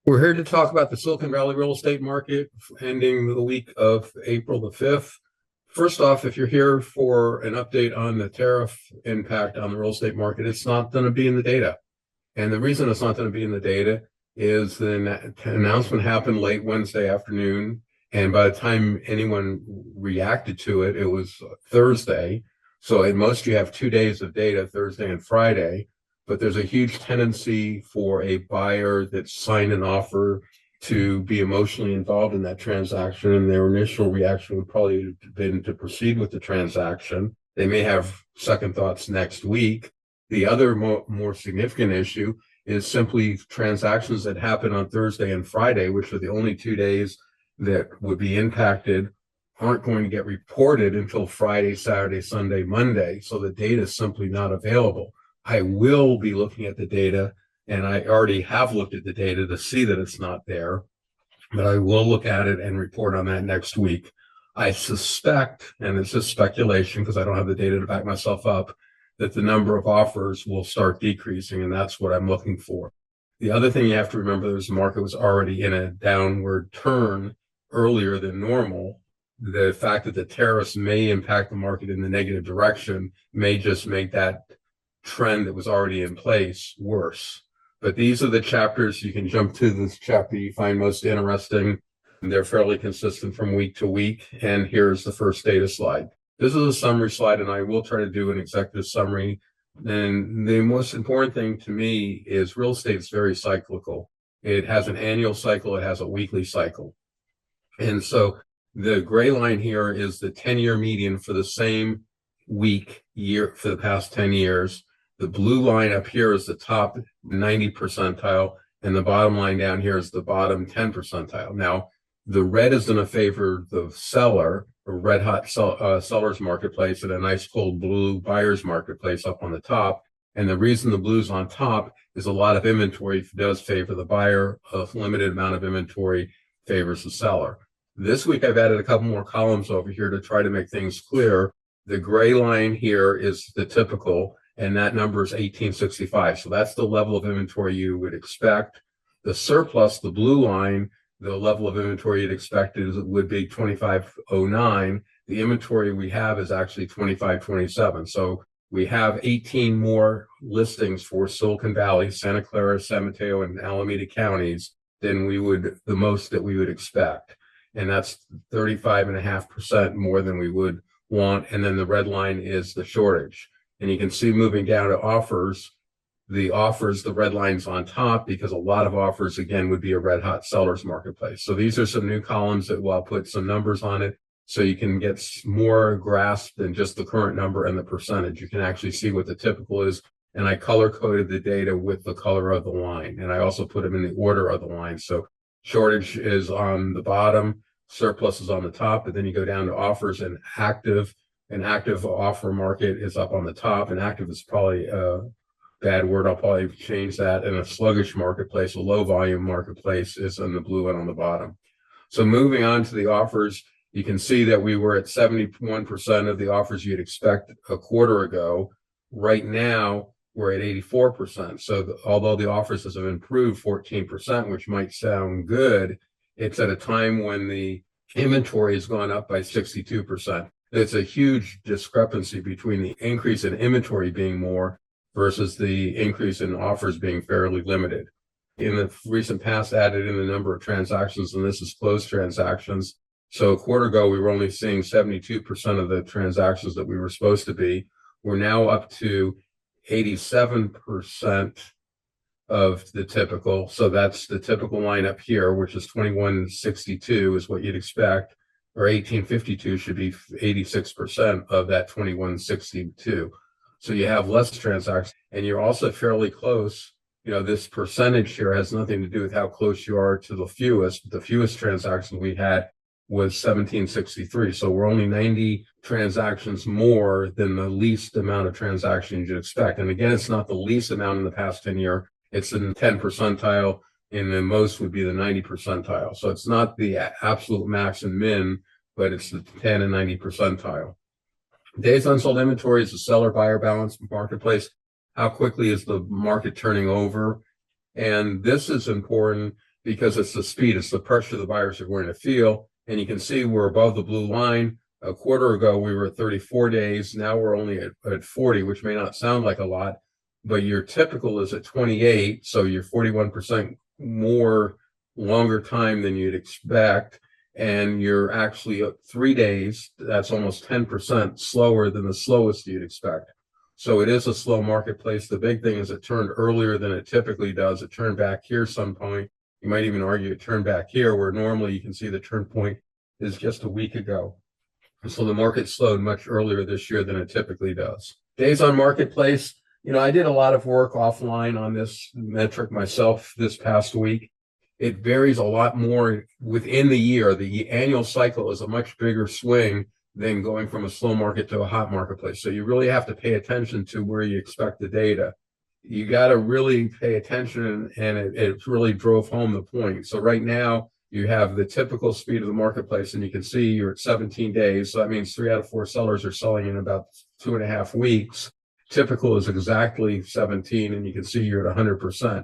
We're here to talk about the Silicon Valley real estate market ending the week of April the 5th. First off, if you're here for an update on the tariff impact on the real estate market, it's not going to be in the data. And the reason it's not going to be in the data is the announcement happened late Wednesday afternoon. And by the time anyone reacted to it, it was Thursday. So at most you have 2 days of data, Thursday and Friday. But there's a huge tendency for a buyer that signed an offer to be emotionally involved in that transaction, and their initial reaction would probably have been to proceed with the transaction. They may have second thoughts next week. The other more significant issue is simply transactions that happen on Thursday and Friday, which are the only 2 days that would be impacted, aren't going to get reported until Friday, Saturday, Sunday, Monday. So the data is simply not available. I will be looking at the data, and I already have looked at the data to see that it's not there, but I will look at it and report on that next week. I suspect, and it's just speculation because I don't have the data to back myself up, that the number of offers will start decreasing, and that's what I'm looking for. The other thing you have to remember is the market was already in a downward turn earlier than normal. The fact that the tariffs may impact the market in the negative direction may just make that trend that was already in place worse. But these are the chapters. You can jump to this chapter you find most interesting. They're fairly consistent from week to week. And here's the first data slide. This is a summary slide, and I will try to do an executive summary. And the most important thing to me is real estate is very cyclical. It has an annual cycle. It has a weekly cycle. And so the gray line here is the 10-year median for the same week year for the past 10 years. The blue line up here is the top 90 percentile, and the bottom line down here is the bottom 10 percentile. Now, the red is going to favor the seller, a red hot seller's marketplace, and a nice cold blue buyer's marketplace up on the top. And the reason the blue's on top is a lot of inventory does favor the buyer. A limited amount of inventory favors the seller. This week, I've added a couple more columns over here to try to make things clear. The gray line here is the typical, and that number is 1865. So that's the level of inventory you would expect. The surplus, the blue line, the level of inventory you'd expect would be 2509. The inventory we have is actually 2527. So we have 18 more listings for Silicon Valley, Santa Clara, San Mateo, and Alameda counties than the most that we would expect. And that's 35.5% more than we would want. And then the red line is the shortage. And you can see moving down to offers, the red line's on top because a lot of offers, again, would be a red hot seller's marketplace. So these are some new columns that I'll put some numbers on it so you can get more grasp than just the current number and the percentage. You can actually see what the typical is. And I color coded the data with the color of the line. And I also put them in the order of the line. So shortage is on the bottom, surplus is on the top, but then you go down to offers and active. An active offer market is up on the top, and active is probably a bad word. I'll probably change that. And a sluggish marketplace, a low volume marketplace, is in the blue and on the bottom. So moving on to the offers, you can see that we were at 71% of the offers you'd expect a quarter ago. Right now, we're at 84%. So although the offers have improved 14%, which might sound good, it's at a time when the inventory has gone up by 62%. It's a huge discrepancy between the increase in inventory being more versus the increase in offers being fairly limited. In the recent past, added in the number of transactions, and this is closed transactions. So a quarter ago, we were only seeing 72% of the transactions that we were supposed to be. We're now up to 87% of the typical. So that's the typical line up here, which is 2162 is what you'd expect. Or 1852 should be 86% of that 2162. So you have less transactions, and you're also fairly close. You know, this percentage here has nothing to do with how close you are to the fewest. The fewest transactions we had was 1763. So we're only 90 transactions more than the least amount of transactions you'd expect. And again, it's not the least amount in the past 10 years. It's in the 10 percentile, and the most would be the 90 percentile. So it's not the absolute max and min, but it's the 10 and 90 percentile. Days unsold inventory is the seller buyer balance marketplace. How quickly is the market turning over? And this is important because it's the speed, it's the pressure the buyers are going to feel. And you can see we're above the blue line. A quarter ago, we were at 34 days. Now we're only at 40, which may not sound like a lot, but your typical is at 28. So you're 41% more longer time than you'd expect. And you're actually 3 days. That's almost 10% slower than the slowest you'd expect. So it is a slow marketplace. The big thing is it turned earlier than it typically does. It turned back here some point. You might even argue it turned back here, where normally you can see the turn point is just a week ago. So the market slowed much earlier this year than it typically does. Days on marketplace, I did a lot of work offline on this metric myself this past week. It varies a lot more within the year. The annual cycle is a much bigger swing than going from a slow market to a hot marketplace. So you really have to pay attention to where you expect the data. You got to really pay attention, and it really drove home the point. So right now you have the typical speed of the marketplace, and you can see you're at 17 days. So that means 3 out of 4 sellers are selling in about 2.5 weeks. Typical is exactly 17, and you can see you're at 100%.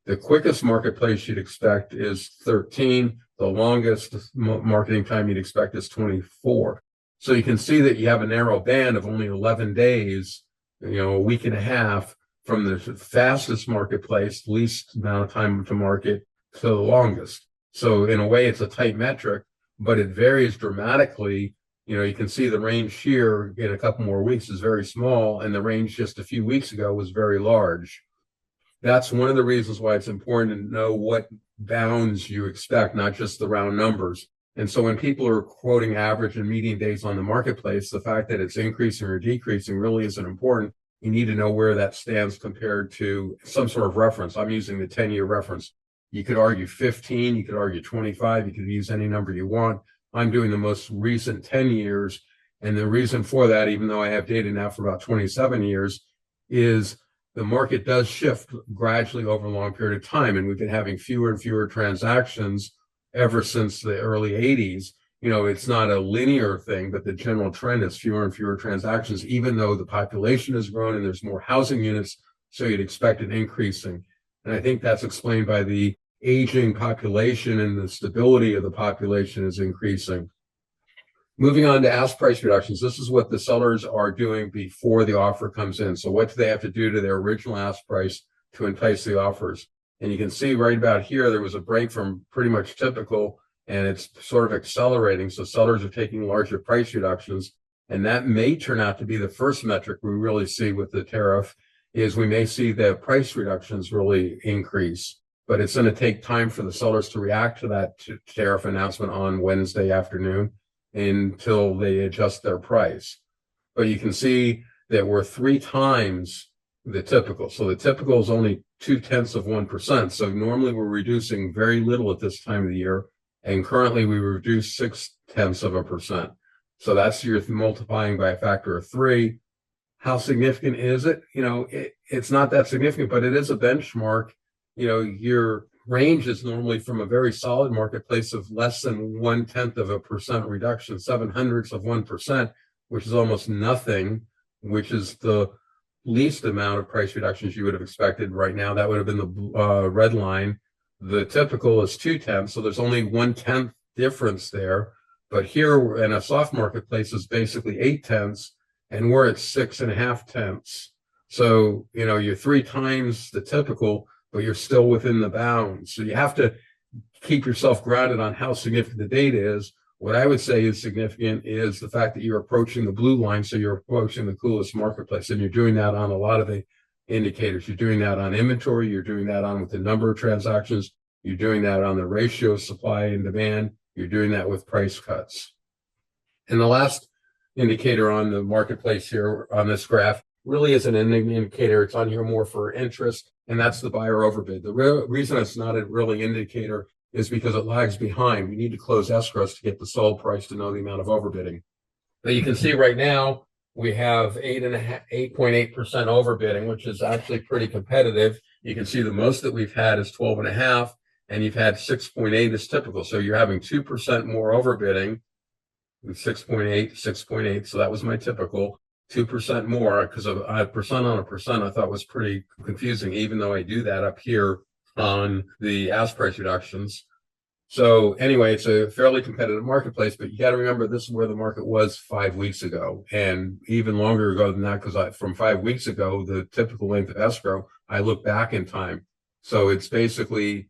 The quickest marketplace you'd expect is 13. The longest marketing time you'd expect is 24. So you can see that you have a narrow band of only 11 days, a week and a half, from the fastest marketplace, least amount of time to market, to the longest. So in a way, it's a tight metric, but it varies dramatically. You can see the range here in a couple more weeks is very small, and the range just a few weeks ago was very large. That's one of the reasons why it's important to know what bounds you expect, not just the round numbers. And so when people are quoting average and median days on the marketplace, the fact that it's increasing or decreasing really isn't important. You need to know where that stands compared to some sort of reference. I'm using the 10-year reference. You could argue 15, you could argue 25, you could use any number you want. I'm doing the most recent 10 years. And the reason for that, even though I have data now for about 27 years, is the market does shift gradually over a long period of time. And we've been having fewer and fewer transactions ever since the early 80s. It's not a linear thing, but the general trend is fewer and fewer transactions, even though the population has grown and there's more housing units. So you'd expect it increasing. And I think that's explained by the aging population, and the stability of the population is increasing. Moving on to ask price reductions. This is what the sellers are doing before the offer comes in. So what do they have to do to their original ask price to entice the offers? And you can see right about here, there was a break from pretty much typical, and it's sort of accelerating. So sellers are taking larger price reductions. And that may turn out to be the first metric we really see with the tariff, is we may see the price reductions really increase. But it's going to take time for the sellers to react to that tariff announcement on Wednesday afternoon until they adjust their price. But you can see that we're 3 times the typical. So the typical is only 0.2%. So normally we're reducing very little at this time of the year. And currently we reduce 0.6%. So that's you're multiplying by a factor of 3. How significant is it? It's not that significant, but it is a benchmark. Your range is normally from a very solid marketplace of less than 0.1% reduction, 0.07%, which is almost nothing, which is the least amount of price reductions you would have expected right now. That would have been the red line. The typical is 0.2, so there's only 0.1 difference there. But here in a soft marketplace is basically 0.8, and we're at 6.5. So, you're 3 times the typical, but you're still within the bounds. So you have to keep yourself grounded on how significant the data is. What I would say is significant is the fact that you're approaching the blue line. So you're approaching the coolest marketplace, and you're doing that on a lot of the indicators. You're doing that on inventory. You're doing that on with the number of transactions. You're doing that on the ratio of supply and demand. You're doing that with price cuts. And the last indicator on the marketplace here on this graph really isn't an indicator. It's on here more for interest, and that's the buyer overbid. The reason it's not a really indicator is because it lags behind. We need to close escrows to get the sold price to know the amount of overbidding. But you can see right now we have 8.8% overbidding, which is actually pretty competitive. You can see the most that we've had is 12.5, and you've had 6.8 is typical. So you're having 2% more overbidding with 6.8, 6.8. So that was my typical. 2% more, because a percent on a percent I thought was pretty confusing, even though I do that up here on the ask price reductions. So anyway, it's a fairly competitive marketplace, but you got to remember this is where the market was 5 weeks ago, and even longer ago than that, because from 5 weeks ago, the typical length of escrow, I look back in time. So it's basically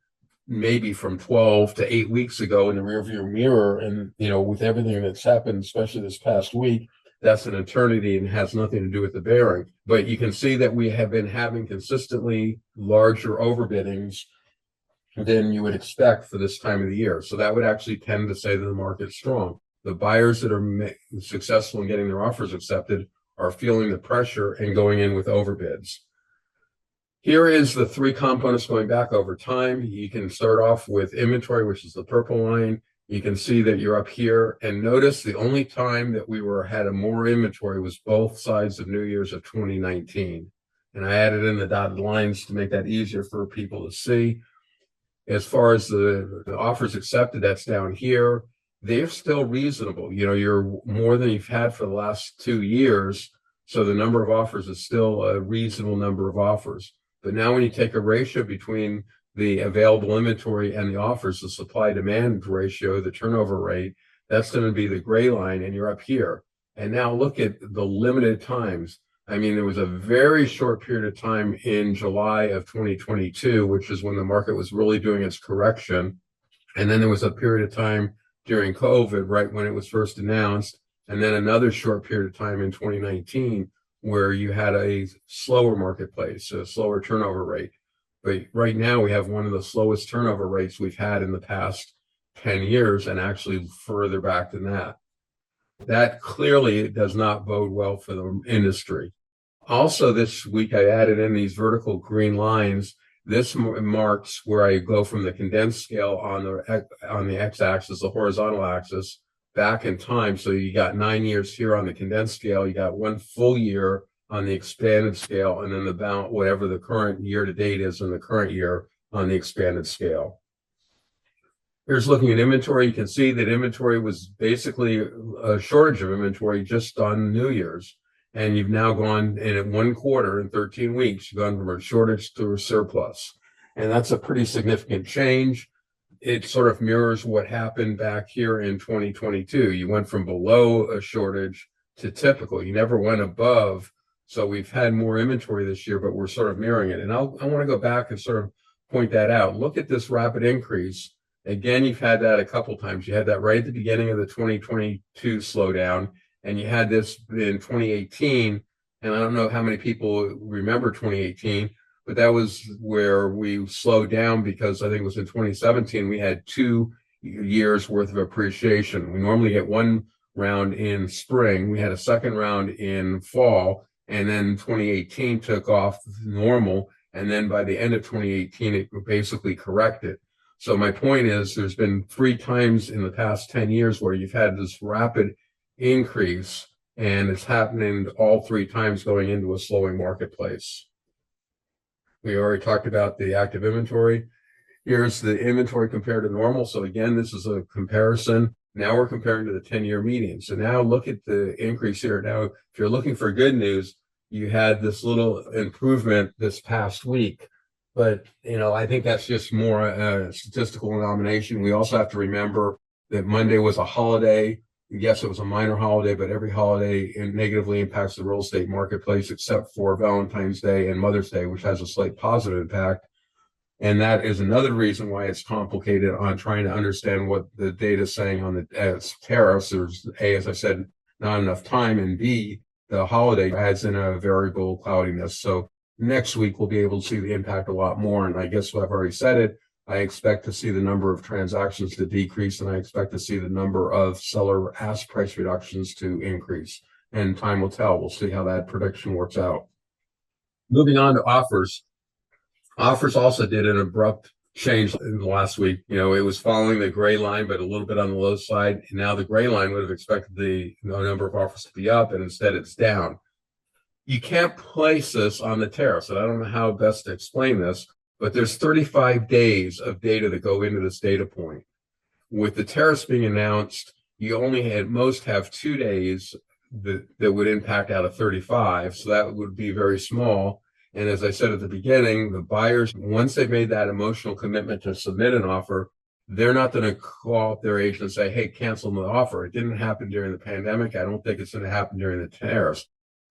maybe from 12 to 8 weeks ago in the rearview mirror. And, with everything that's happened, especially this past week, that's an eternity and has nothing to do with the bearing. But you can see that we have been having consistently larger overbiddings than you would expect for this time of the year. So that would actually tend to say that the market's strong. The buyers that are successful in getting their offers accepted are feeling the pressure and going in with overbids. Here is the three components going back over time. You can start off with inventory, which is the purple line. You can see that you're up here, and notice the only time that we had a more inventory was both sides of New Year's of 2019. And I added in the dotted lines to make that easier for people to see. As far as the offers accepted, that's down here. They're still reasonable. You're more than you've had for the last 2 years. So the number of offers is still a reasonable number of offers. But now when you take a ratio between the available inventory and the offers, the supply demand ratio, the turnover rate, that's going to be the gray line, and you're up here. And now look at the limited times. I mean, there was a very short period of time in July of 2022, which is when the market was really doing its correction. And then there was a period of time during COVID, right when it was first announced. And then another short period of time in 2019, where you had a slower marketplace, a slower turnover rate. But right now we have one of the slowest turnover rates we've had in the past 10 years, and actually further back than that. That clearly does not bode well for the industry. Also, this week I added in these vertical green lines. This marks where I go from the condensed scale on the x-axis, the horizontal axis, back in time. So you got 9 years here on the condensed scale. You got 1 full year on the expanded scale, and then whatever the current year to date is in the current year on the expanded scale. Here's looking at inventory. You can see that inventory was basically a shortage of inventory just on New Year's. And you've now gone in 1 quarter, in 13 weeks, you've gone from a shortage to a surplus. And that's a pretty significant change. It sort of mirrors what happened back here in 2022. You went from below a shortage to typical. You never went above. So we've had more inventory this year, but we're sort of mirroring it. And I want to go back and sort of point that out. Look at this rapid increase. Again, you've had that a couple times. You had that right at the beginning of the 2022 slowdown. And you had this in 2018, and I don't know how many people remember 2018, but that was where we slowed down, because I think it was in 2017, we had 2 years worth of appreciation. We normally get 1 round in spring. We had a second round in fall, and then 2018 took off normal. And then by the end of 2018, it basically corrected. So my point is, there's been 3 times in the past 10 years where you've had this rapid increase, and it's happening all 3 times going into a slowing marketplace. We already talked about the active inventory. Here's the inventory compared to normal. So again, this is a comparison. Now we're comparing to the 10-year median. So now look at the increase here. Now, if you're looking for good news, you had this little improvement this past week. But, I think that's just more a statistical denomination. We also have to remember that Monday was a holiday. Yes, it was a minor holiday, but every holiday negatively impacts the real estate marketplace, except for Valentine's Day and Mother's Day, which has a slight positive impact. And that is another reason why it's complicated on trying to understand what the data is saying on the tariffs. There's A, as I said, not enough time, and B, the holiday adds in a variable cloudiness. So next week, we'll be able to see the impact a lot more. And I guess I've already said it. I expect to see the number of transactions to decrease, and I expect to see the number of seller ask price reductions to increase. And time will tell. We'll see how that prediction works out. Moving on to offers. Offers also did an abrupt change in the last week. It was following the gray line, but a little bit on the low side. And now the gray line would have expected the number of offers to be up, and instead it's down. You can't place this on the tariffs, and I don't know how best to explain this, but there's 35 days of data that go into this data point. With the tariffs being announced, you only at most have 2 days that would impact out of 35. So that would be very small. And as I said at the beginning, the buyers, once they've made that emotional commitment to submit an offer, they're not going to call up their agent and say, hey, cancel the offer. It didn't happen during the pandemic. I don't think it's going to happen during the tariffs.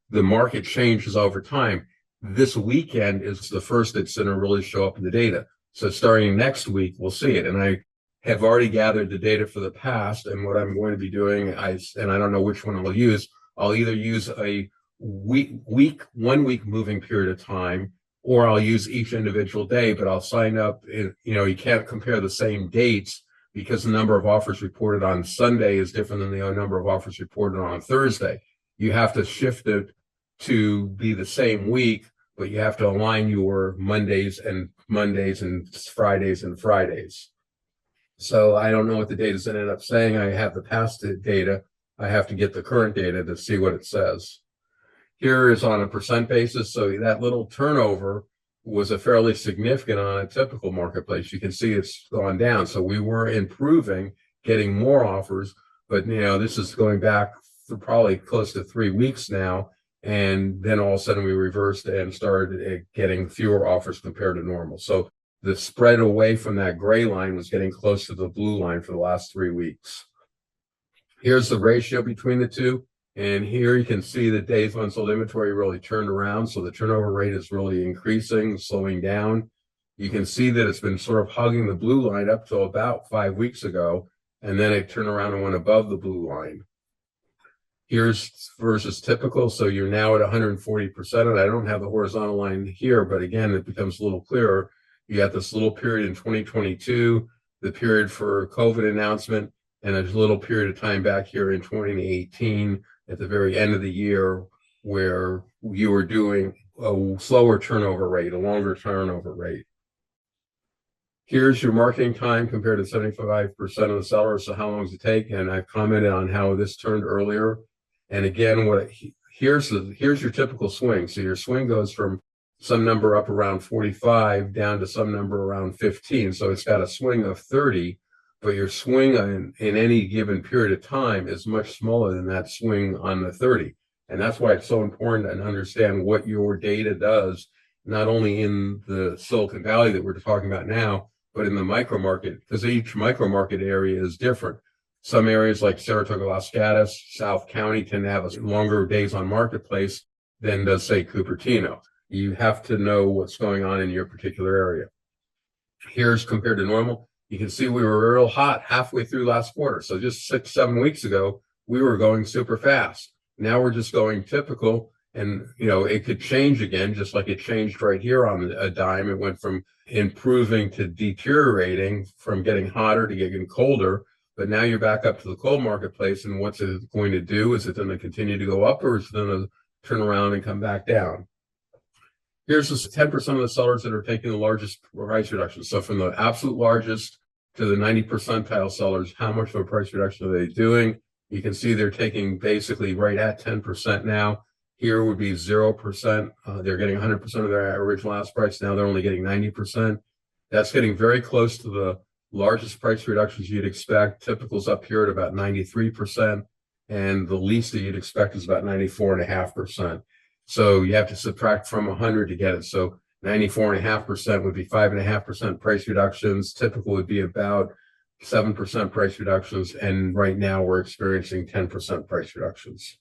The market changes over time. This weekend is the first that's going to really show up in the data. So starting next week, we'll see it. And I have already gathered the data for the past, and what I'm going to be doing, and I don't know which one I'll use. I'll either use a one week moving period of time, or I'll use each individual day, but I'll sign up. You can't compare the same dates because the number of offers reported on Sunday is different than the number of offers reported on Thursday. You have to shift it to be the same week, but you have to align your Mondays and Fridays and Fridays. So I don't know what the data's ended up saying. I have the past data. I have to get the current data to see what it says. Here is on a percent basis. So that little turnover was a fairly significant on a typical marketplace. You can see it's gone down. So we were improving, getting more offers, but this is going back for probably close to 3 weeks now. And then all of a sudden we reversed and started getting fewer offers compared to normal. So the spread away from that gray line was getting close to the blue line for the last 3 weeks. Here's the ratio between the two. And here you can see the days unsold inventory really turned around. So the turnover rate is really increasing, slowing down. You can see that it's been sort of hugging the blue line up to about 5 weeks ago. And then it turned around and went above the blue line. Here's versus typical. So you're now at 140%. And I don't have the horizontal line here, but again, it becomes a little clearer. You got this little period in 2022, the period for COVID announcement, and a little period of time back here in 2018 at the very end of the year where you were doing a slower turnover rate, a longer turnover rate. Here's your marketing time compared to 75% of the sellers. So how long does it take? And I've commented on how this turned earlier. And again, here's your typical swing. So your swing goes from some number up around 45 down to some number around 15. So it's got a swing of 30, but your swing in any given period of time is much smaller than that swing on the 30. And that's why it's so important to understand what your data does, not only in the Silicon Valley that we're talking about now, but in the micro market, because each micro market area is different. Some areas like Saratoga, Las Gatas, South County tend to have a longer days on marketplace than does, say, Cupertino. You have to know what's going on in your particular area. Here's compared to normal. You can see we were real hot halfway through last quarter. So just 6-7 weeks ago, we were going super fast. Now we're just going typical. And, it could change again, just like it changed right here on a dime. It went from improving to deteriorating, from getting hotter to getting colder. But now you're back up to the cold marketplace. And what's it going to do? Is it going to continue to go up, or is it going to turn around and come back down? Here's the 10% of the sellers that are taking the largest price reduction. So from the absolute largest to the 90 percentile sellers, how much of a price reduction are they doing? You can see they're taking basically right at 10% now. Here would be 0%. They're getting 100% of their original ask price. Now they're only getting 90%. That's getting very close to the largest price reductions you'd expect. Typical's up here at about 93%, and the least that you'd expect is about 94.5%. So you have to subtract from 100 to get it. So 94.5% would be 5.5% price reductions. Typical would be about 7% price reductions. And right now we're experiencing 10% price reductions.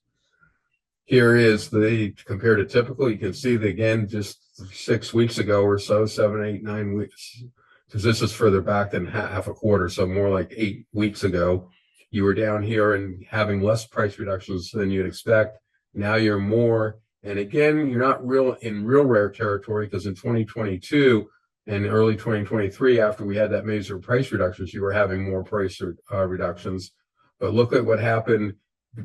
Here is the compared to typical. You can see that again, just 6 weeks ago or so, 7, 8, 9 weeks, because this is further back than half a quarter. So more like 8 weeks ago, you were down here and having less price reductions than you'd expect. Now you're more. And again, you're not in real rare territory, because in 2022 and early 2023, after we had that major price reductions, you were having more price reductions. But look at what happened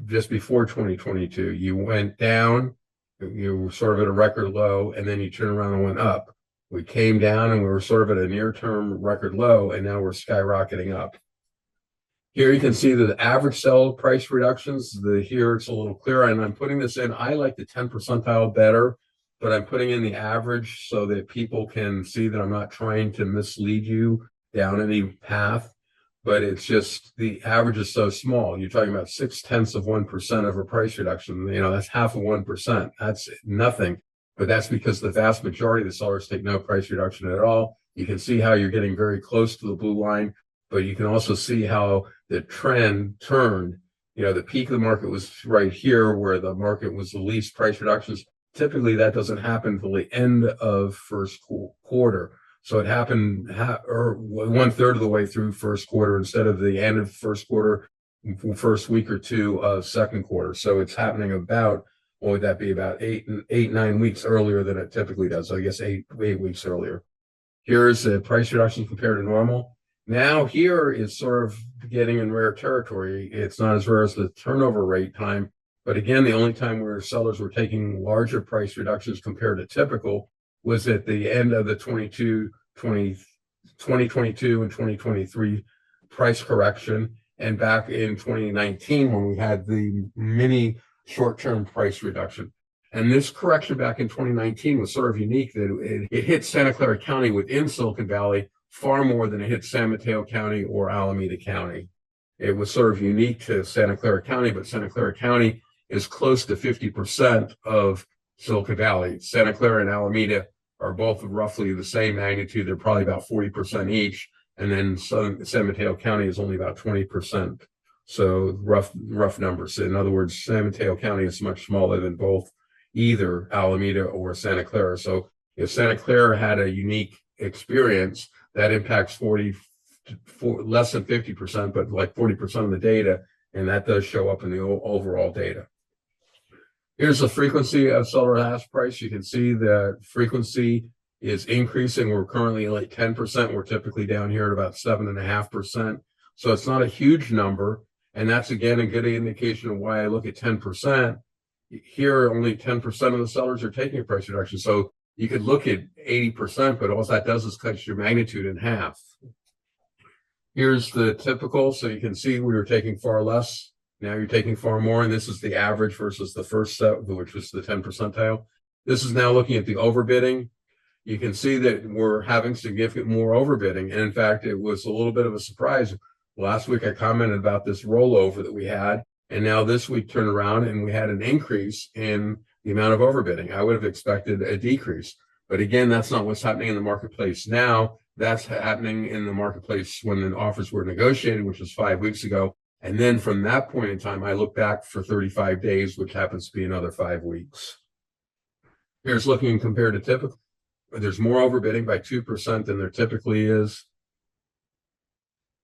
just before 2022. You went down, you were sort of at a record low, and then you turned around and went up. We came down and we were sort of at a near-term record low, and now we're skyrocketing up. Here you can see the average sell price reductions. Here it's a little clearer, and I'm putting this in. I like the 10 percentile better, but I'm putting in the average so that people can see that I'm not trying to mislead you down any path. But it's just the average is so small. You're talking about 0.6% of a price reduction. That's half of 1%. That's nothing. but that's because the vast majority of the sellers take no price reduction at all. You can see how you're getting very close to the blue line, but you can also see how the trend turned. You know, the peak of the market was right here where the market was the least price reductions. Typically, that doesn't happen until the end of first quarter. So it happened or 1/3 of the way through first quarter instead of the end of first quarter, first week or two of second quarter. So it's happening about, what would that be, about 9 weeks earlier than it typically does. So I guess eight weeks earlier. Here's the price reduction compared to normal. Now here is sort of getting in rare territory. It's not as rare as the turnover rate time, but again, the only time where sellers were taking larger price reductions compared to typical was at the end of the 2022 and 2023 price correction, and back in 2019 when we had the mini short-term price reduction. And this correction back in 2019 was sort of unique that it hit Santa Clara County within Silicon Valley far more than it hit San Mateo County or Alameda County. It was sort of unique to Santa Clara County, but Santa Clara County is close to 50% of Silicon Valley. Santa Clara and Alameda are both roughly the same magnitude. They're probably about 40% each. And then San Mateo County is only about 20%. So rough numbers. In other words, San Mateo County is much smaller than both either Alameda or Santa Clara. So if Santa Clara had a unique experience, that impacts less than 50%, but like 40% of the data. And that does show up in the overall data. Here's the frequency of seller ask price. You can see the frequency is increasing. We're currently like 10%. We're typically down here at about 7.5%. So it's not a huge number. And that's, again, a good indication of why I look at 10%. Here, only 10% of the sellers are taking a price reduction. So you could look at 80%, but all that does is cut your magnitude in half. Here's the typical. So you can see we were taking far less. Now you're taking far more. And this is the average versus the first set, which was the 10 percentile. This is now looking at the overbidding. You can see that we're having significant more overbidding. And in fact, it was a little bit of a surprise. Last week, I commented about this rollover that we had. And now this week turned around and we had an increase in the amount of overbidding. I would have expected a decrease. But again, that's not what's happening in the marketplace now. That's happening in the marketplace when the offers were negotiated, which was 5 weeks ago. And then from that point in time, I look back for 35 days, which happens to be another 5 weeks. Here's looking compared to typical. There's more overbidding by 2% than there typically is.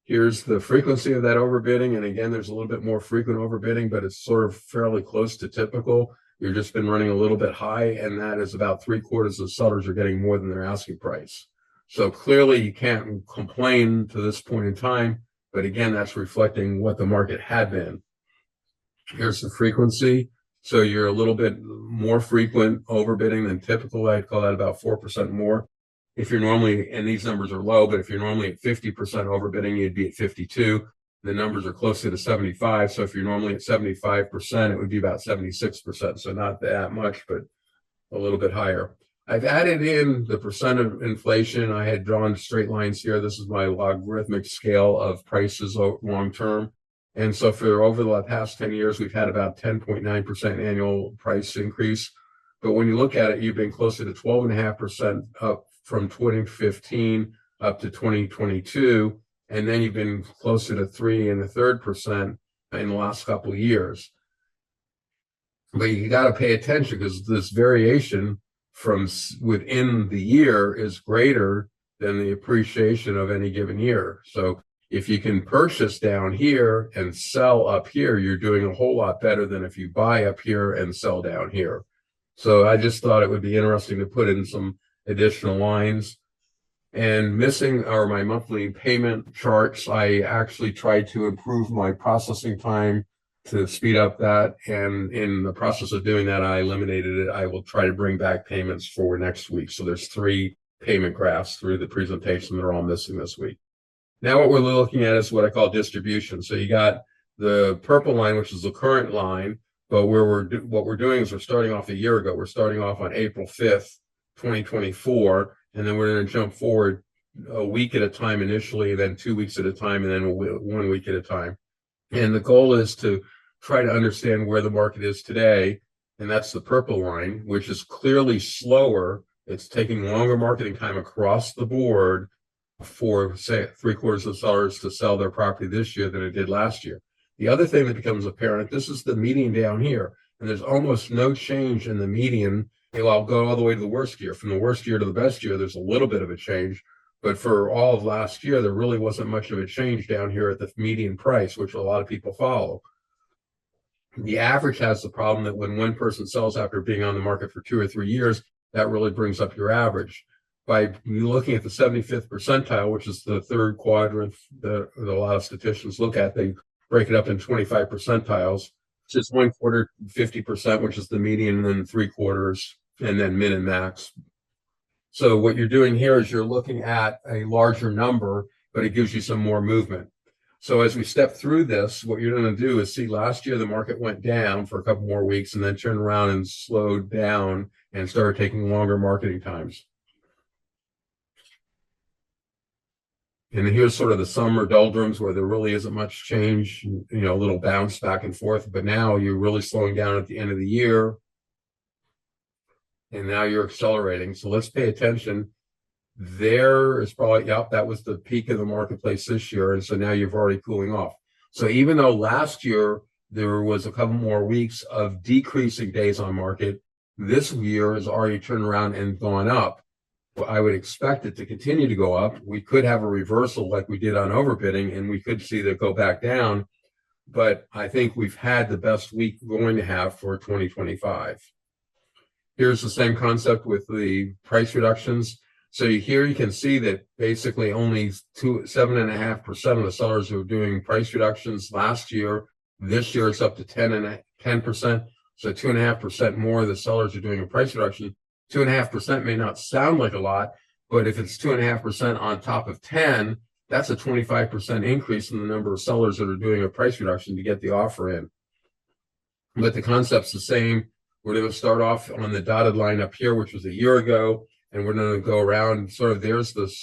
Here's the frequency of that overbidding. And again, there's a little bit more frequent overbidding, but it's sort of fairly close to typical. You've just been running a little bit high, and that is about 3/4 of sellers are getting more than their asking price. So clearly you can't complain to this point in time, but again, that's reflecting what the market had been. Here's the frequency. So you're a little bit more frequent overbidding than typical. I'd call that about 4% more. If you're normally, and these numbers are low, but if you're normally at 50% overbidding, you'd be at 52. The numbers are closer to 75. So if you're normally at 75%, it would be about 76%. So not that much, but a little bit higher. I've added in the percent of inflation. I had drawn straight lines here. This is my logarithmic scale of prices long term. And so for over the past 10 years, we've had about 10.9% annual price increase. But when you look at it, you've been closer to 12.5% up from 2015 up to 2022. And then you've been closer to 3.33% in the last couple of years. But you got to pay attention because this variation from within the year is greater than the appreciation of any given year. So if you can purchase down here and sell up here, you're doing a whole lot better than if you buy up here and sell down here. So I just thought it would be interesting to put in some additional lines. And missing are my monthly payment charts. I actually tried to improve my processing time to speed up that. And in the process of doing that, I eliminated it. I will try to bring back payments for next week. So there's 3 payment graphs through the presentation that are all missing this week. Now what we're looking at is what I call distribution. So you got the purple line, which is the current line, but what we're doing is we're starting off a year ago. We're starting off on April 5th, 2024, and then we're going to jump forward a week at a time initially, then 2 weeks at a time, and then 1 week at a time. And the goal is to try to understand where the market is today and that's the purple line, which is clearly slower. It's taking longer marketing time across the board for, say, 3/4 of sellers to sell their property this year than it did last year. The other thing that becomes apparent, this is the median down here, and there's almost no change in the median. I'll go all the way to the worst year. From the worst year to the best year, there's a little bit of a change. But for all of last year, there really wasn't much of a change down here at the median price, which a lot of people follow. The average has the problem that when one person sells after being on the market for 2 or 3 years, that really brings up your average. By looking at the 75th percentile, which is the third quadrant that a lot of statisticians look at, they break it up in 25 percentiles. It's 1/4, 50%, which is the median, and then 3/4, and then min and max. So what you're doing here is you're looking at a larger number, but it gives you some more movement. So as we step through this, what you're going to do is see last year the market went down for a couple more weeks and then turned around and slowed down and started taking longer marketing times. And here's sort of the summer doldrums where there really isn't much change, a little bounce back and forth. But now you're really slowing down at the end of the year. And now you're accelerating. So let's pay attention. There is probably, yep, that was the peak of the marketplace this year. And so now you're already cooling off. So even though last year there was a couple more weeks of decreasing days on market, this year has already turned around and gone up. I would expect it to continue to go up. We could have a reversal like we did on overbidding, and we could see that go back down. But I think we've had the best week we're going to have for 2025. Here's the same concept with the price reductions. So here you can see that basically only 7.5% of the sellers who were doing price reductions last year. This year it's up to 10%. So 2.5% more of the sellers are doing a price reduction. 2.5% may not sound like a lot, but if it's 2.5% on top of 10, that's a 25% increase in the number of sellers that are doing a price reduction to get the offer in. But the concept's the same. We're going to start off on the dotted line up here, which was a year ago, and we're going to go around sort of there's the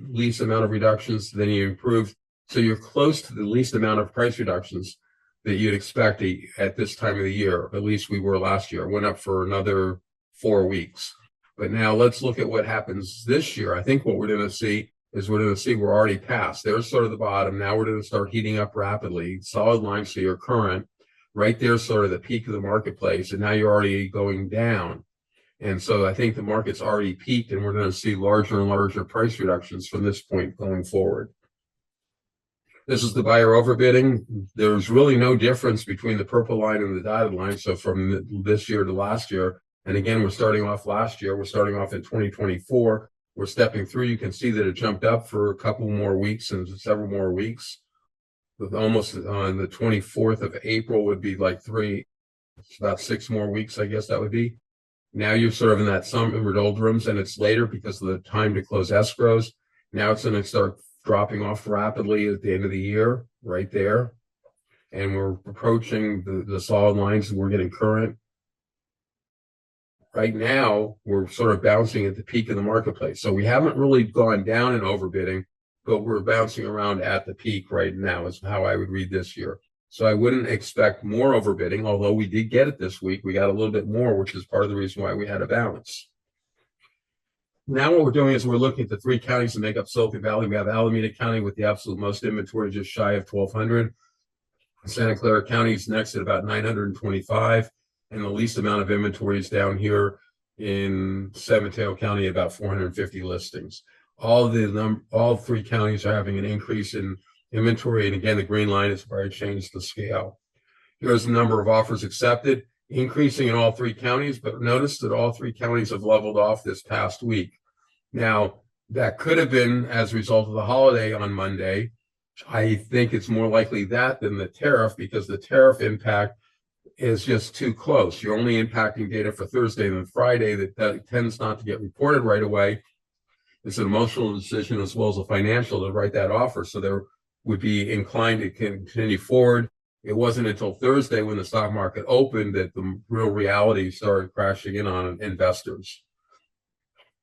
least amount of reductions, then you improve. So you're close to the least amount of price reductions that you'd expect at this time of the year. At least we were last year. It went up for another 4 weeks. But now let's look at what happens this year. I think what we're going to see is we're already past. There's sort of the bottom. Now we're going to start heating up rapidly. Solid line, so you're current. Right there's sort of the peak of the marketplace, and now you're already going down. And so I think the market's already peaked, and we're going to see larger and larger price reductions from this point going forward. This is the buyer overbidding. There's really no difference between the purple line and the dotted line. So from this year to last year, and again, we're starting off last year. We're starting off in 2024. We're stepping through. You can see that it jumped up for a couple more weeks and several more weeks. Almost on the 24th of April would be like about 6 more weeks, I guess that would be. Now you're sort of in that summer doldrums, and it's later because of the time to close escrows. Now it's going to start dropping off rapidly at the end of the year, right there. And we're approaching the solid lines, and we're getting current. Right now, we're sort of bouncing at the peak of the marketplace. So we haven't really gone down in overbidding, but we're bouncing around at the peak right now is how I would read this year. So I wouldn't expect more overbidding, although we did get it this week. We got a little bit more, which is part of the reason why we had a balance. Now what we're doing is we're looking at the 3 counties that make up Silicon Valley. We have Alameda County with the absolute most inventory, just shy of 1,200. Santa Clara County is next at about 925. And the least amount of inventory is down here in San Mateo County, about 450 listings. All 3 counties are having an increase in inventory. And again, the green line is where I changed the scale. Here's the number of offers accepted, increasing in all 3 counties, but notice that all 3 counties have leveled off this past week. Now, that could have been as a result of the holiday on Monday. I think it's more likely that than the tariff, because the tariff impact is just too close. You're only impacting data for Thursday and Friday that tends not to get reported right away. It's an emotional decision as well as a financial to write that offer. So there would be inclined to continue forward. It wasn't until Thursday when the stock market opened that the real reality started crashing in on investors.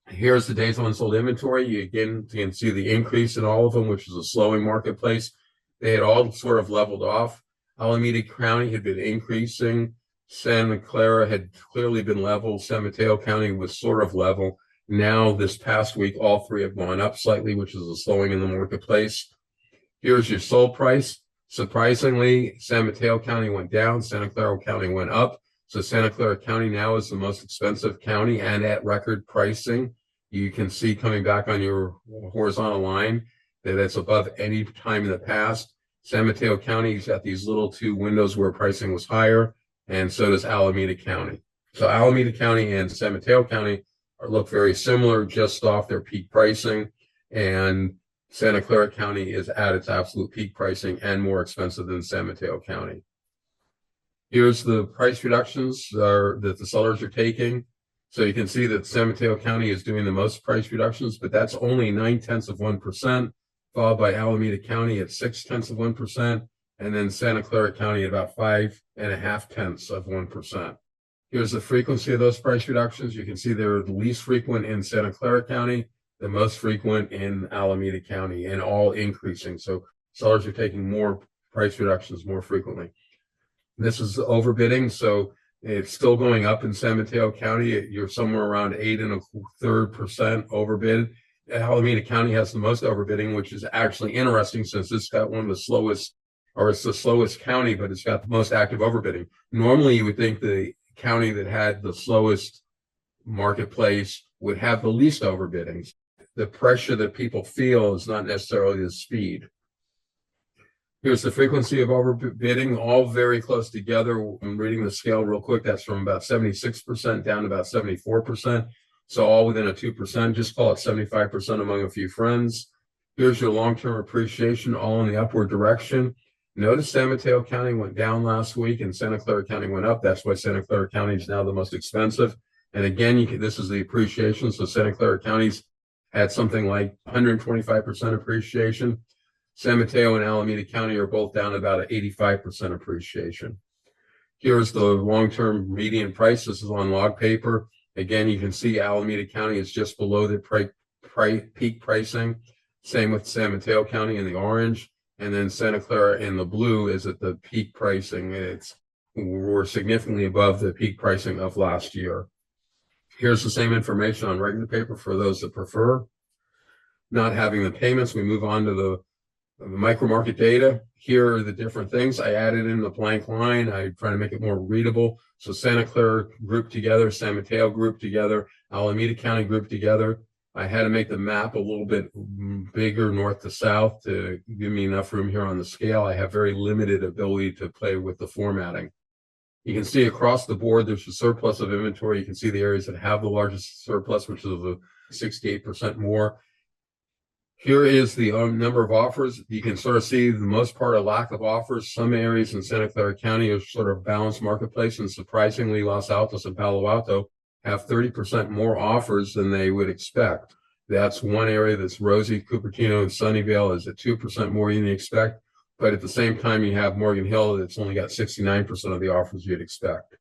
Here's the days on unsold inventory. You can see the increase in all of them, which is a slowing marketplace. They had all sort of leveled off. Alameda County had been increasing Santa Clara had clearly been level. San Mateo County was sort of level. Now, this past week, all three have gone up slightly, which is a slowing in the marketplace. Here's your sold price. Surprisingly, San Mateo County went down, Santa Clara County went up. So Santa Clara County now is the most expensive county and at record pricing. You can see coming back on your horizontal line that it's above any time in the past. San Mateo County's got these little two windows where pricing was higher, and so does Alameda County. So Alameda County and San Mateo County look very similar, just off their peak pricing, and Santa Clara County is at its absolute peak pricing and more expensive than San Mateo County. Here's the price reductions that the sellers are taking. So you can see that San Mateo County is doing the most price reductions, but that's only 0.9%, followed by Alameda County at 0.6%, and then Santa Clara County at about 5.5%. Here's the frequency of those price reductions. You can see they're the least frequent in Santa Clara County, the most frequent in Alameda County, and all increasing. So sellers are taking more price reductions more frequently. This is overbidding, so it's still going up in San Mateo County. You're somewhere around 8.33% overbid. Alameda County has the most overbidding, which is actually interesting since it's got one of the slowest, or it's the slowest county, but it's got the most active overbidding. Normally, you would think the county that had the slowest marketplace would have the least overbidding. The pressure that people feel is not necessarily the speed. Here's the frequency of overbidding, all very close together. I'm reading the scale real quick. That's from about 76% down to about 74%. So all within a 2%, just call it 75% among a few friends. Here's your long-term appreciation, all in the upward direction. Notice San Mateo County went down last week and Santa Clara County went up. That's why Santa Clara County is now the most expensive. And again, this is the appreciation. So Santa Clara County's had something like 125% appreciation. San Mateo and Alameda County are both down about an 85% appreciation. Here's the long-term median price. This is on log paper. Again, you can see Alameda County is just below the peak pricing. Same with San Mateo County in the orange. And then Santa Clara in the blue is at the peak pricing. We're significantly above the peak pricing of last year. Here's the same information on regular paper for those that prefer not having the payments. We move on to the micro market data. Here are the different things. I added in the blank line. I try to make it more readable. So Santa Clara grouped together, San Mateo grouped together, Alameda County grouped together. I had to make the map a little bit bigger north to south to give me enough room here on the scale. I have very limited ability to play with the formatting. You can see across the board, there's a surplus of inventory. You can see the areas that have the largest surplus, which is the 68% more. Here is the number of offers. You can sort of see the most part a lack of offers. Some areas in Santa Clara County are sort of balanced marketplace, and surprisingly, Los Altos and Palo Alto have 30% more offers than they would expect. That's one area that's rosy. Cupertino and Sunnyvale is at 2% more than you expect. But at the same time, you have Morgan Hill that's only got 69% of the offers you'd expect.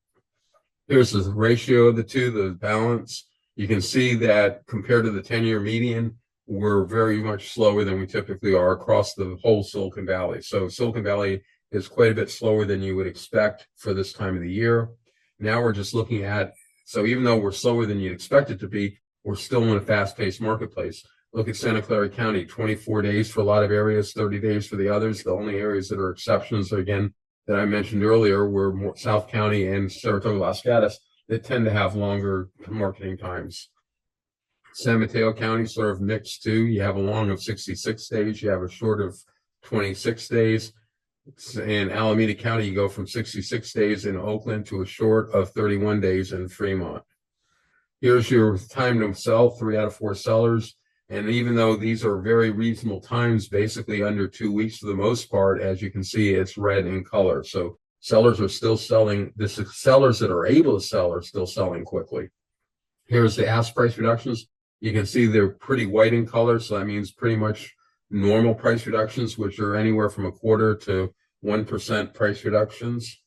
Here's the ratio of the two, the balance. You can see that compared to the 10-year median, we're very much slower than we typically are across the whole Silicon Valley. So Silicon Valley is quite a bit slower than you would expect for this time of the year. Now we're just looking at, so even though we're slower than you'd expect it to be, we're still in a fast-paced marketplace. Look at Santa Clara County, 24 days for a lot of areas, 30 days for the others. The only areas that are exceptions, again, that I mentioned earlier were South County and Saratoga Las Gatas that tend to have longer marketing times. San Mateo County sort of mixed too. You have a long of 66 days. You have a short of 26 days. In Alameda County, you go from 66 days in Oakland to a short of 31 days in Fremont. Here's your time to sell, 3 out of 4 sellers. And even though these are very reasonable times, basically under 2 weeks for the most part, as you can see, it's red in color. So sellers are still selling. The sellers that are able to sell are still selling quickly. Here's the ask price reductions. You can see they're pretty white in color, so that means pretty much normal price reductions, which are anywhere from 1/4 to 1% price reductions.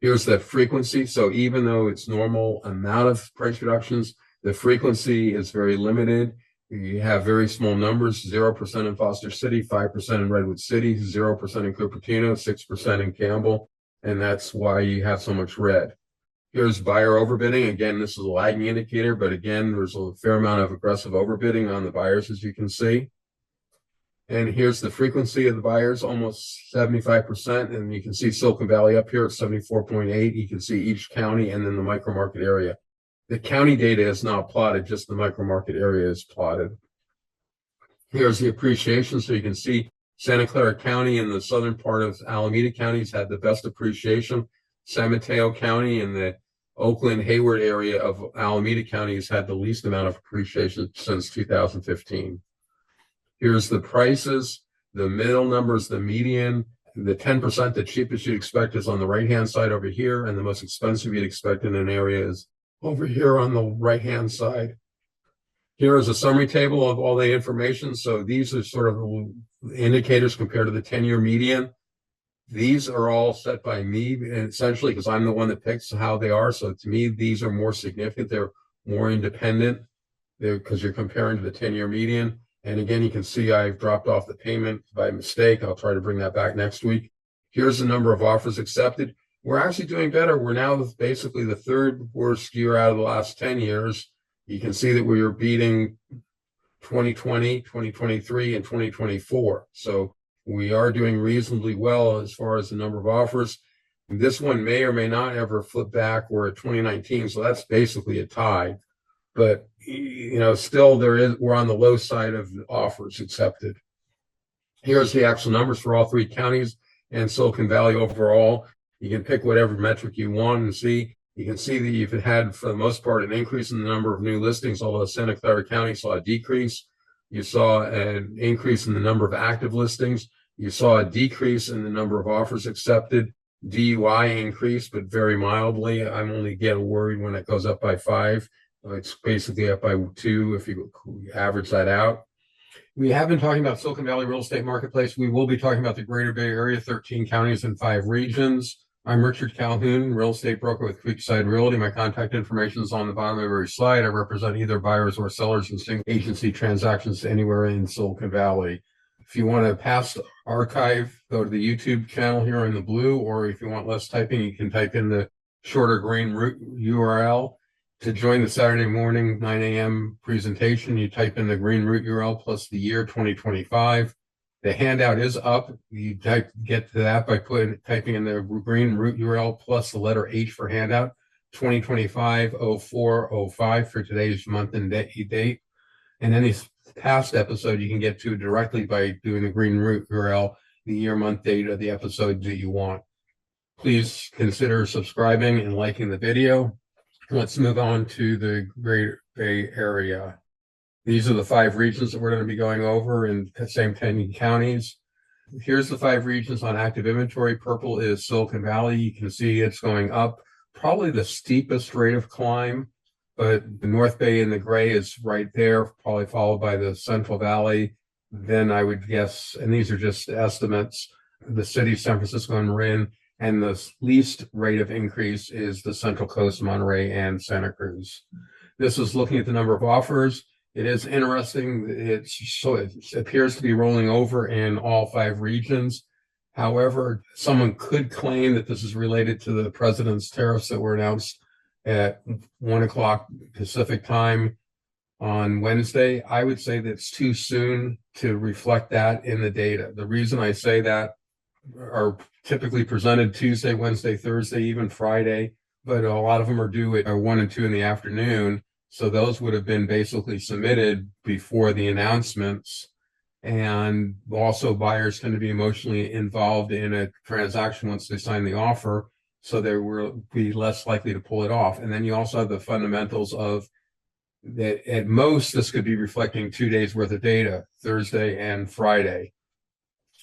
Here's the frequency. So even though it's normal amount of price reductions, the frequency is very limited. You have very small numbers, 0% in Foster City, 5% in Redwood City, 0% in Cupertino, 6% in Campbell, and that's why you have so much red. Here's buyer overbidding. Again, this is a lagging indicator, but again, there's a fair amount of aggressive overbidding on the buyers, as you can see. And here's the frequency of the buyers, almost 75%. And you can see Silicon Valley up here at 74.8. You can see each county and then the micro market area. The county data is not plotted, just the micro market area is plotted. Here's the appreciation. So you can see Santa Clara County and the southern part of Alameda counties had the best appreciation. San Mateo County and the Oakland Hayward area of Alameda County has had the least amount of appreciation since 2015. Here's the prices. The middle number is the median. The 10%, the cheapest you'd expect, is on the right-hand side over here, and the most expensive you'd expect in an area is over here on the right-hand side. Here is a summary table of all the information. So these are sort of indicators compared to the 10-year median. These are all set by me, essentially, because I'm the one that picks how they are. So to me, these are more significant. They're more independent because you're comparing to the 10-year median. And again, you can see I've dropped off the payment by mistake. I'll try to bring that back next week. Here's the number of offers accepted. We're actually doing better. We're now basically the third worst year out of the last 10 years. You can see that we are beating 2020, 2023, and 2024. So we are doing reasonably well as far as the number of offers. This one may or may not ever flip back. We're at 2019, so that's basically a tie. But still we're on the low side of offers accepted. Here's the actual numbers for all three counties and Silicon Valley overall. You can pick whatever metric you want and see. You can see that you've had, for the most part, an increase in the number of new listings, although Santa Clara County saw a decrease. You saw an increase in the number of active listings. You saw a decrease in the number of offers accepted. DUI increased, but very mildly. I'm only get worried when it goes up by 5. It's basically up by 2 if you average that out. We have been talking about Silicon Valley real estate marketplace. We will be talking about the Greater Bay Area, 13 counties and 5 regions. I'm Richard Calhoun, real estate broker with Creekside Realty. My contact information is on the bottom of every slide. I represent either buyers or sellers in single agency transactions anywhere in Silicon Valley. If you want a past archive, go to the YouTube channel here in the blue, or if you want less typing, you can type in the shorter green URL. To join the Saturday morning 9 a.m. presentation, you type in the green root URL plus the year 2025. The handout is up. You get to that by typing in the green root URL plus the letter H for handout, 2025-04-05 for today's month and date. And any past episode you can get to directly by doing the green root URL, the year, month, date of the episode that you want. Please consider subscribing and liking the video. Let's move on to the Greater Bay Area. These are the 5 regions that we're going to be going over in the same 10 counties. Here's the 5 regions on active inventory. Purple is Silicon Valley. You can see it's going up, probably the steepest rate of climb, but the North Bay in the gray is right there, probably followed by the Central Valley. Then I would guess, and these are just estimates, the city of San Francisco and Marin, and the least rate of increase is the Central Coast, Monterey, and Santa Cruz. This is looking at the number of offers. It is interesting. It appears to be rolling over in all 5 regions. However, someone could claim that this is related to the president's tariffs that were announced at 1 o'clock Pacific time on Wednesday. I would say that it's too soon to reflect that in the data. The reason I say that are typically presented Tuesday, Wednesday, Thursday, even Friday, but a lot of them are due at 1 and 2 in the afternoon. So those would have been basically submitted before the announcements. And also buyers tend to be emotionally involved in a transaction once they sign the offer, so they will be less likely to pull it off. And then you also have the fundamentals of that at most this could be reflecting 2 days worth of data, Thursday and Friday.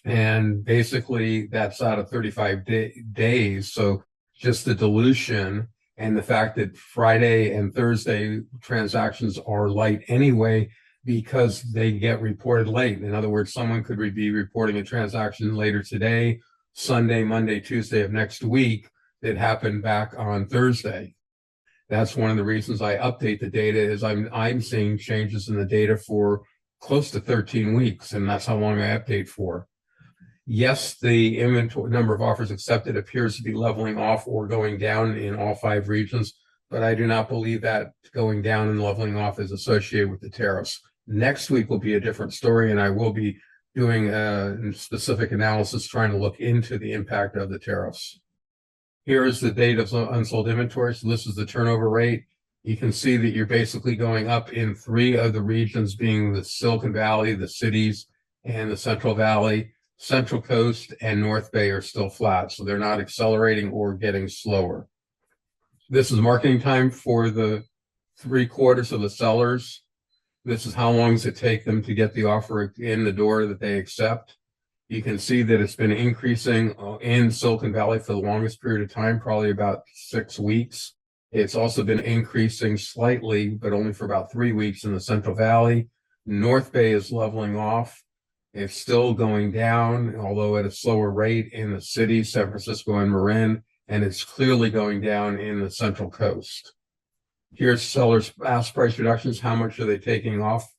And basically that's out of 35 days. So just the dilution and the fact that Friday and Thursday transactions are light anyway, because they get reported late. In other words, someone could be reporting a transaction later today, Sunday, Monday, Tuesday of next week that happened back on Thursday. That's one of the reasons I update the data is I'm seeing changes in the data for close to 13 weeks, and that's how long I update for. Yes, the inventory number of offers accepted appears to be leveling off or going down in all 5 regions, but I do not believe that going down and leveling off is associated with the tariffs. Next week will be a different story, and I will be doing a specific analysis trying to look into the impact of the tariffs. Here is the date of unsold inventory. So this is the turnover rate. You can see that you're basically going up in 3 of the regions, being the Silicon Valley, the cities, and the Central Valley. Central Coast and North Bay are still flat, so they're not accelerating or getting slower. This is marketing time for the 3/4 of the sellers. This is how long does it take them to get the offer in the door that they accept. You can see that it's been increasing in Silicon Valley for the longest period of time, probably about 6 weeks. It's also been increasing slightly, but only for about 3 weeks in the Central Valley. North Bay is leveling off. It's still going down, although at a slower rate in the city, San Francisco and Marin, and it's clearly going down in the Central Coast. Here's sellers' ask price reductions. How much are they taking off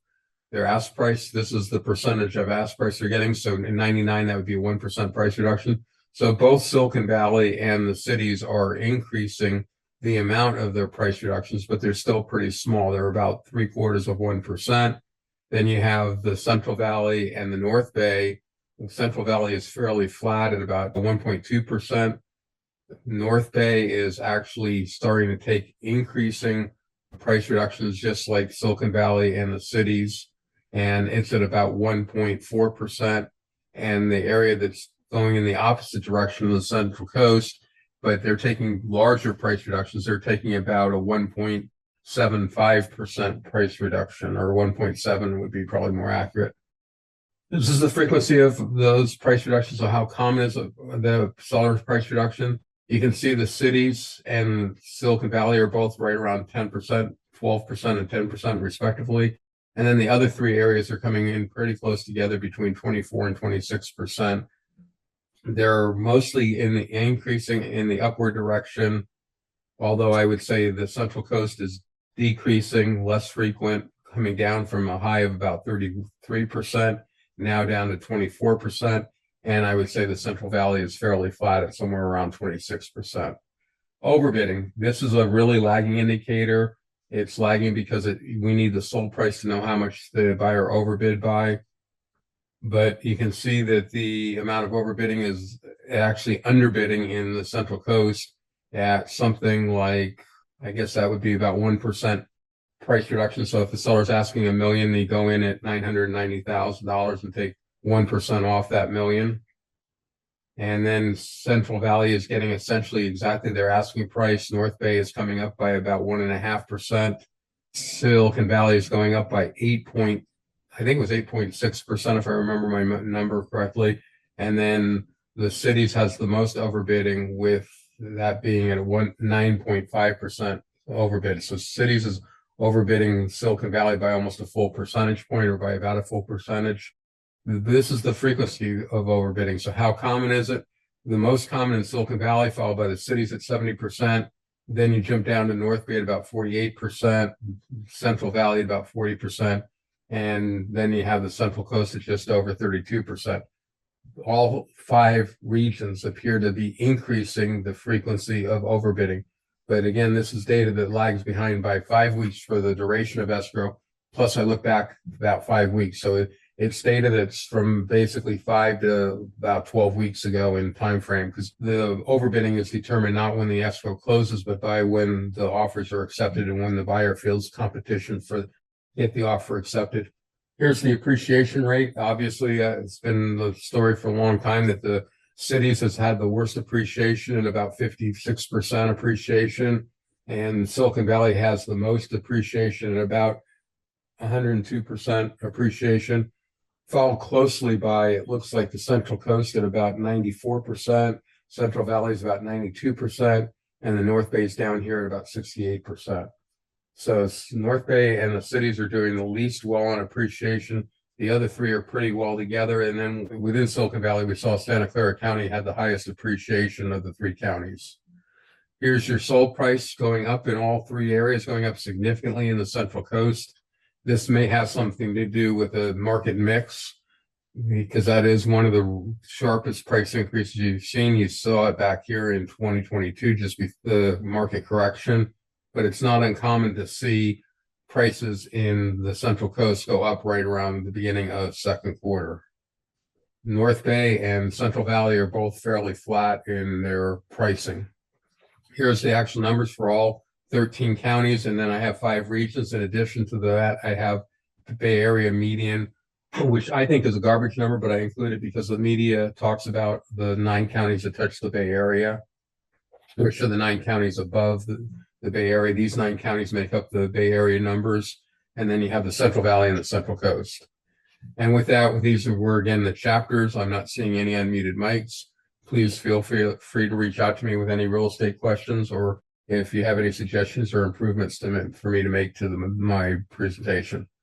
their ask price? This is the percentage of ask price they're getting. So in 99, that would be a 1% price reduction. So both Silicon Valley and the cities are increasing the amount of their price reductions, but they're still pretty small. They're about 3/4 of 1%. Then you have the Central Valley and the North Bay. The Central Valley is fairly flat at about 1.2%. North Bay is actually starting to take increasing price reductions, just like Silicon Valley and the cities, and it's at about 1.4%. And the area that's going in the opposite direction of the Central Coast, but they're taking larger price reductions. They're taking about a 1.75% price reduction, or 1.7 would be probably more accurate. This is the frequency of those price reductions. So how common is the seller's price reduction? You can see the cities and Silicon Valley are both right around 10%, 12%, and 10% respectively. And then the other 3 areas are coming in pretty close together, between 24 and 26%. They're mostly increasing in the upward direction, although I would say the Central Coast is decreasing, less frequent, coming down from a high of about 33%, now down to 24%. And I would say the Central Valley is fairly flat at somewhere around 26%. Overbidding. This is a really lagging indicator. It's lagging because we need the sold price to know how much the buyer overbid by. But you can see that the amount of overbidding is actually underbidding in the Central Coast at something like, I guess that would be about 1% price reduction. So if the seller's asking $1 million, they go in at $990,000 and take 1% off that $1 million. And then Central Valley is getting essentially exactly their asking price. North Bay is coming up by about 1.5%. Silicon Valley is going up by I think it was 8.6%, if I remember my number correctly. And then the cities has the most overbidding, with that being at 9.5% overbid. So cities is overbidding Silicon Valley by almost a full percentage point, or by about a full percentage. This is the frequency of overbidding. So how common is it? The most common in Silicon Valley, followed by the cities at 70%. Then you jump down to North Bay at about 48%, Central Valley at about 40%. And then you have the Central Coast at just over 32%. All 5 regions appear to be increasing the frequency of overbidding. But again, this is data that lags behind by 5 weeks for the duration of escrow. Plus, I look back about 5 weeks. So it's data that's from basically 5 to about 12 weeks ago in time frame, because the overbidding is determined not when the escrow closes, but by when the offers are accepted and when the buyer feels competition for get the offer accepted. Here's the appreciation rate. Obviously, it's been the story for a long time that the cities has had the worst appreciation at about 56% appreciation, and Silicon Valley has the most appreciation at about 102% appreciation, followed closely by, it looks like, the Central Coast at about 94%, Central Valley is about 92%, and the North Bay is down here at about 68%. So North Bay and the cities are doing the least well on appreciation. The other 3 are pretty well together. And then within Silicon Valley, we saw Santa Clara County had the highest appreciation of the 3 counties. Here's your sold price going up in all 3 areas, going up significantly in the Central Coast. This may have something to do with the market mix. because that is one of the sharpest price increases you've seen. You saw it back here in 2022, just before the market correction, but it's not uncommon to see prices in the Central Coast go up right around the beginning of second quarter. North Bay and Central Valley are both fairly flat in their pricing. Here's the actual numbers for all 13 counties, and then I have 5 regions. In addition to that, I have the Bay Area median, which I think is a garbage number, but I include it because the media talks about the 9 counties that touch the Bay Area, which are the 9 counties above the Bay Area. These 9 counties make up the Bay Area numbers, and then you have the Central Valley and the Central Coast. And with that, these were again the chapters. I'm not seeing any unmuted mics. Please feel free to reach out to me with any real estate questions, or if you have any suggestions or improvements for me to make to my presentation.